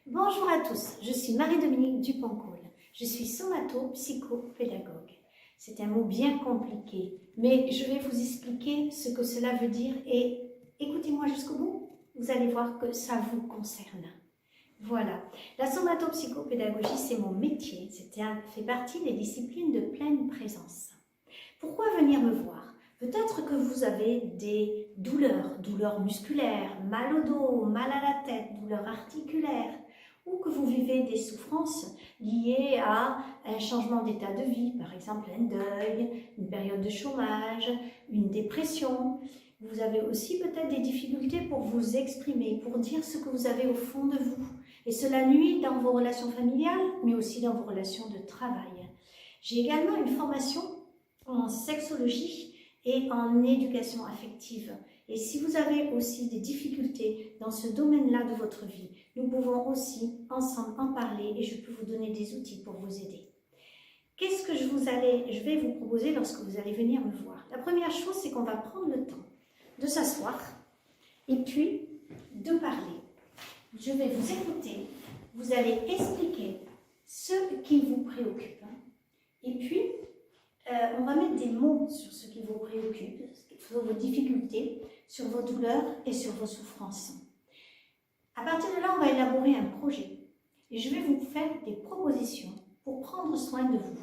Bonjour à tous, je suis Marie-Dominique Dupont-Cole. Je suis somato-psychopédagogue. C'est un mot bien compliqué, mais je vais vous expliquer ce que cela veut dire et écoutez-moi jusqu'au bout, vous allez voir que ça vous concerne. Voilà, la somato-psychopédagogie, c'est mon métier, fait partie des disciplines de pleine présence. Pourquoi venir me voir? Peut-être que vous avez des douleurs musculaires, mal au dos, mal à la tête, douleurs articulaires, ou que vous vivez des souffrances liées à un changement d'état de vie, par exemple un deuil, une période de chômage, une dépression. Vous avez aussi peut-être des difficultés pour vous exprimer, pour dire ce que vous avez au fond de vous. Et cela nuit dans vos relations familiales, mais aussi dans vos relations de travail. J'ai également une formation en sexologie et en éducation affective. Et si vous avez aussi des difficultés dans ce domaine-là de votre vie, nous pouvons aussi ensemble en parler et je peux vous donner des outils pour vous aider. Qu'est-ce que je vais vous proposer lorsque vous allez venir me voir? La première chose, c'est qu'on va prendre le temps de s'asseoir et puis de parler. Je vais vous écouter, vous allez expliquer ce qui vous préoccupe et puis on va mettre des mots sur ce qui vous préoccupe, sur vos difficultés, sur vos douleurs et sur vos souffrances. À partir de là, on va élaborer un projet et je vais vous faire des propositions pour prendre soin de vous.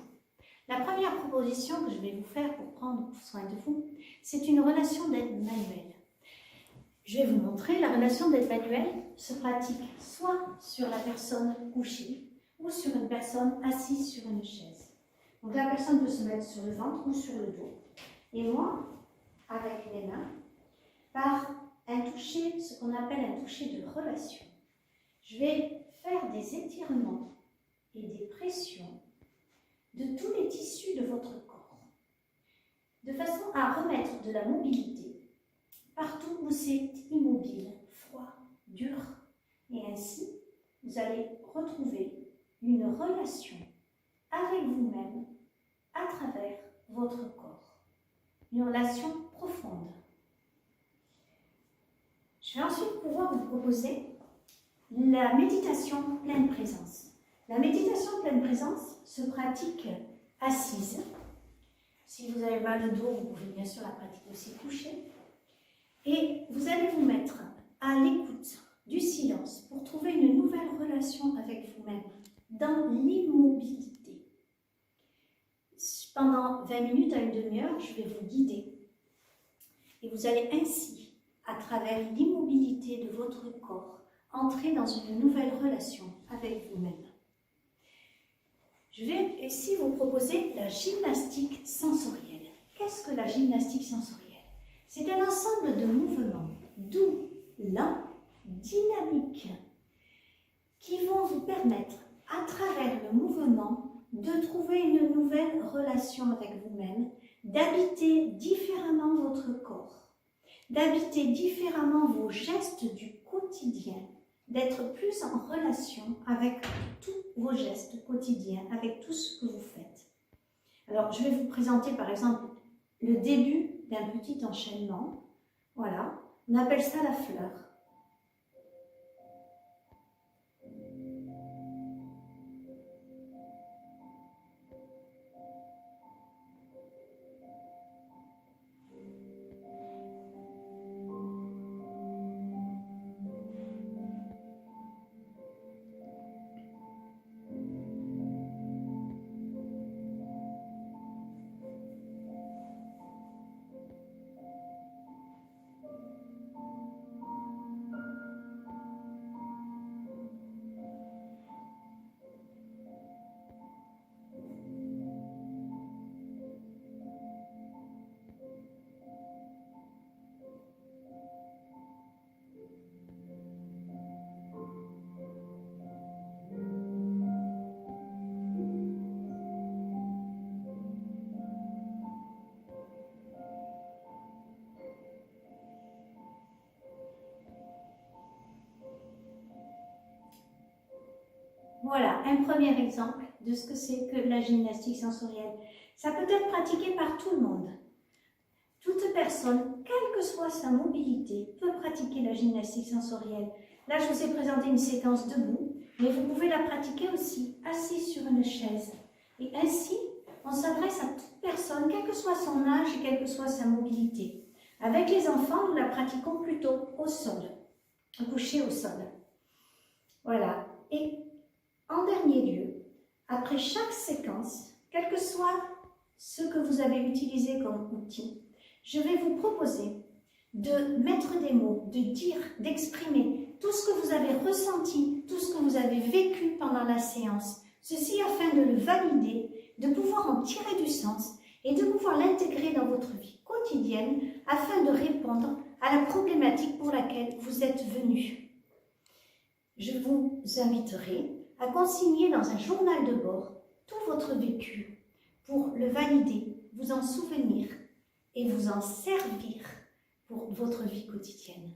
La première proposition que je vais vous faire pour prendre soin de vous, c'est une relation d'aide manuelle. Je vais vous montrer, la relation d'aide manuelle se pratique soit sur la personne couchée ou sur une personne assise sur une chaise. Donc la personne peut se mettre sur le ventre ou sur le dos. Et moi, avec mes mains, par un toucher, ce qu'on appelle un toucher de relation, je vais faire des étirements et des pressions de tous les tissus de votre corps, de façon à remettre de la mobilité partout où c'est immobile, froid, dur. Et ainsi, vous allez retrouver une relation avec vous-même à travers votre corps. Une relation profonde. Je vais ensuite pouvoir vous proposer la méditation pleine présence. La méditation pleine présence se pratique assise. Si vous avez mal au dos, vous pouvez bien sûr la pratiquer aussi couchée. Et vous allez vous mettre à l'écoute du silence pour trouver une nouvelle relation avec vous-même dans l'immobilité. Pendant 20 minutes à une demi-heure, je vais vous guider. Et vous allez ainsi, à travers l'immobilité de votre corps, entrer dans une nouvelle relation avec vous-même. Je vais ici vous proposer la gymnastique sensorielle. Qu'est-ce que la gymnastique sensorielle? C'est un ensemble de mouvements doux, lents, dynamiques, qui vont vous permettre, à travers le mouvement, de trouver une nouvelle relation avec vous-même, d'habiter différemment votre corps, d'habiter différemment vos gestes du quotidien, d'être plus en relation avec tous vos gestes quotidiens, avec tout ce que vous faites. Alors, je vais vous présenter par exemple le début d'un petit enchaînement. Voilà, on appelle ça la fleur. Voilà, un premier exemple de ce que c'est que la gymnastique sensorielle. Ça peut être pratiqué par tout le monde. Toute personne, quelle que soit sa mobilité, peut pratiquer la gymnastique sensorielle. Là, je vous ai présenté une séquence debout. mais vous pouvez la pratiquer aussi assis sur une chaise. Et ainsi, on s'adresse à toute personne, quel que soit son âge et quelle que soit sa mobilité. Avec les enfants, nous la pratiquons plutôt au sol, couché au sol. Voilà. Et en dernier lieu, après chaque séquence, quel que soit ce que vous avez utilisé comme outil, je vais vous proposer de mettre des mots, de dire, d'exprimer tout ce que vous avez ressenti, tout ce que vous avez vécu pendant la séance. Ceci afin de le valider, de pouvoir en tirer du sens et de pouvoir l'intégrer dans votre vie quotidienne afin de répondre à la problématique pour laquelle vous êtes venu. Je vous inviterai à consigner dans un journal de bord tout votre vécu pour le valider, vous en souvenir et vous en servir pour votre vie quotidienne.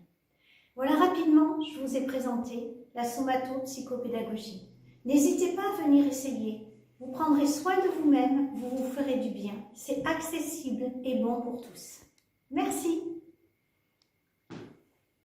Voilà rapidement, je vous ai présenté la somato-psychopédagogie. N'hésitez pas à venir essayer. Vous prendrez soin de vous-même, vous vous ferez du bien. C'est accessible et bon pour tous. Merci.